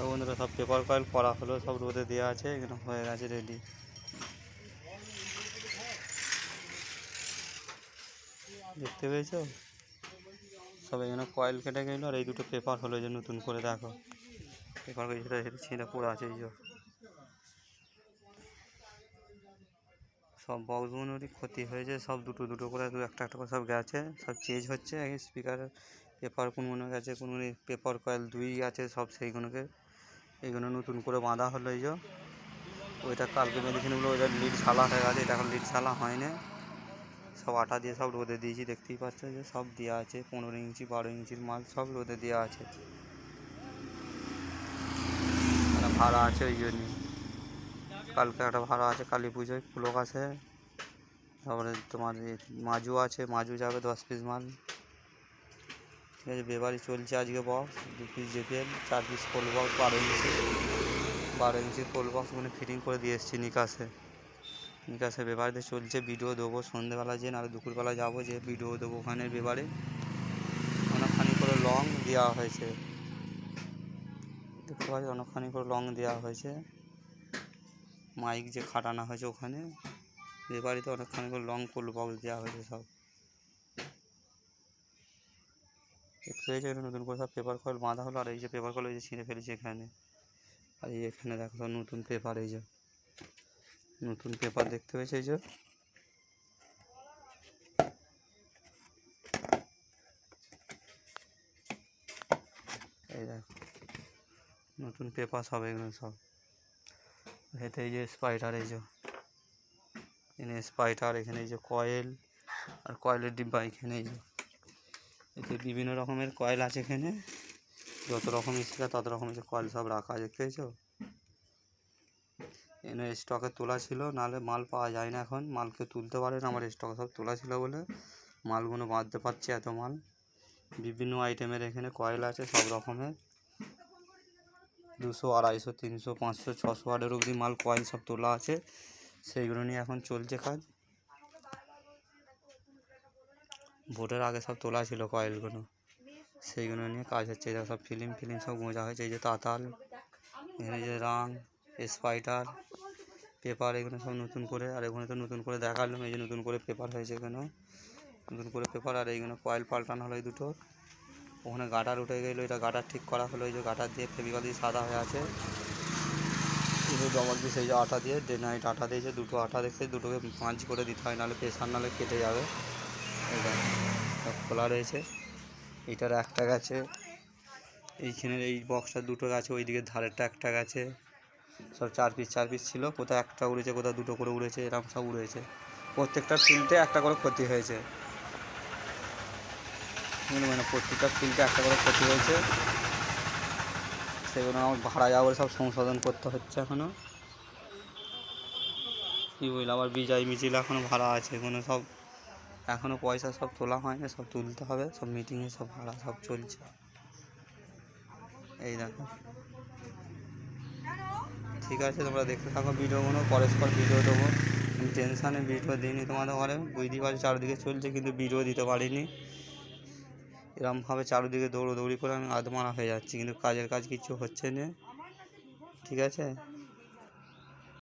বন্ধুরা সব paper coil করা হলো, সব রোদে দেওয়া আছে, এখানে হয়ে গেছে রেডি। দেখতে পেয়েছো সব এখানে কয়েল কেটে গেল, আর এই দুটো পেপার হলো যে নতুন করে দেখো পেপার ছিঁড়ে পড়ে আছে। এই যে সব বক্সগুলোরই ক্ষতি হয়েছে, সব দুটো দুটো করে একটা একটা করে সব গেছে, সব চেঞ্জ হচ্ছে। স্পিকারের পেপার কোনগুলো গেছে, কোনগুলো পেপার কয়েল দুই আছে, সব সেইগুলোকে এইগুলো নতুন করে বাঁধা হলো। এই যে ওইটা কালকে মেডিসিনগুলো ওইটা লিড ছালা হয়ে গেছে, এটা এখন লিড ছালা হয়নি, সব আটা দিয়ে সব রোদে দিয়েছি। দেখতেই পাচ্ছ যে সব দেওয়া আছে, 15 ইঞ্চি 12 ইঞ্চির মাল সব রোদে দেওয়া আছে। ভাড়া আছে ওই জন্য, কালকে একটা ভাড়া আছে কালী পুজোয় পুলক আছে। তারপরে তোমার মাজু আছে, মাজু যাবে 10 পিস মাল। ঠিক আছে, বিয়েবাড়ি চলছে আজকে। Box 2 piece JPL, 4 piece full box 12 ইঞ্চি ফুল বক্সগুলো ফিটিং করে দিয়ে এসেছি নিকাশে। বিয়েবাড়িতে চলছে, ভিডিও দেবো সন্ধ্যেবেলা, যে নাহলে দুপুরবেলা যাবো, যে ভিডিও দেবো ওখানে। বিয়েবাড়ি অনেকখানি করে লং দেওয়া হয়েছে, দেখতে পাচ্ছি অনেকখানি করে লং দেওয়া হয়েছে। মাইক যে খাটানো হয়েছে ওখানে, বিয়েবাড়িতে অনেকখানি করে লং ফুল বক্স দেওয়া হয়েছে সব। দেখতে পেয়েছি এটা নতুন করে সব পেপার কয়েল বাঁধা হলো। আর এই যে পেপার কয়েল এই যে ছিঁড়ে ফেলেছি এখানে, আর এই এখানে দেখো নতুন পেপার, এই যে নতুন পেপার দেখতে পেয়েছি। এই যে এই দেখো নতুন পেপার সব, এগুলো সব এতে। এই যে স্পাইডার, এই যে এখানে স্পাইডার, এখানে এই যে কয়েল আর কয়েলের ডিব্বা এখানে। এই যে এতে বিভিন্ন রকমের কয়েল আছে এখানে, যত রকম ইচ্ছা তত রকমের যে কয়েল সব রাখা, দেখতে পেয়েছো। এনে স্টকে তোলা ছিল, নাহলে মাল পাওয়া যায় না এখন, মালকে তুলতে পারে না। আমার স্টকে সব তোলা ছিল বলে মালগুলো বাঁধতে পারছি, এত মাল। বিভিন্ন আইটেমের এখানে কয়েল আছে সব রকমের, 200 250 300 500 600 ওয়াটের অবধি মাল কয়েল সব তোলা আছে। সেইগুলো নিয়ে এখন চলছে কাজ। ভোটের আগে সব তোলা ছিল কয়েলগুলো, সেইগুলো নিয়ে কাজ হচ্ছে। এটা সব ফিল্ম সব গোঁজা হয়েছে। এই যে তাতাল, এখানে যে রাং, স্পাইডার, পেপার, এগুলো সব নতুন করে। আর এখানে তো নতুন করে দেখালাম, এই যে নতুন করে পেপার হয়েছে এখানেও, নতুন করে পেপার। আর এইগুলো কয়েল পাল্টানো হলো এই দুটো। ওখানে গাটার উঠে গেলো, এটা গাটার ঠিক করা হলো। এই যে গাটার দিয়ে ফেবিকল দিয়ে সাদা হয়ে আছে, ডবল পিস এই যে আটা দিয়ে, ডে নাইট আটা দিয়েছে, দুটো আটা দেখতে, দুটোকে পাঁচ করে দিতে হয়, নাহলে প্রেশার নাহলে কেটে যাবে। এটা সব খোলা রয়েছে। এইটার একটা গেছে, এইখানের এই বক্সটার দুটো গেছে, ওই দিকের ধারেরটা একটা গেছে। সব 4 পিস ছিল, কোথাও একটা উড়েছে, কোথাও দুটো করে উড়েছে, এরকম সব উড়েছে। প্রত্যেকটা ফিল্ডে একটা করে ক্ষতি হয়েছে, মানে প্রত্যেকটা ফিল্ডে একটা করে ক্ষতি হয়েছে। সেগুলো আমার ভাড়া যাওয়ার সব সংশোধন করতে হচ্ছে এখনও। কী বললাম, আবার বিজয় মিছিল এখনও ভাড়া আছে, এখনও সব এখনও পয়সা সব তোলা হয়নি, সব তুলতে হবে। সব মিটিংয়ে সব ভাড়া সব চলছে। এই দেখো, ঠিক আছে, তোমরা দেখতে থাকো ভিডিওগুলো, পরস্পর ভিডিও দেবো। টেনশানে ভিডিও দিইনি তোমাদের ঘরে, বুঝতেই পারছি চারিদিকে চলছে, কিন্তু ভিডিও দিতে পারিনি। এরমভাবে চারিদিকে দৌড়োদৌড়ি করে আমি আধমারা হয়ে যাচ্ছি, কিন্তু কাজের কাজ কিছু হচ্ছে না। ঠিক আছে।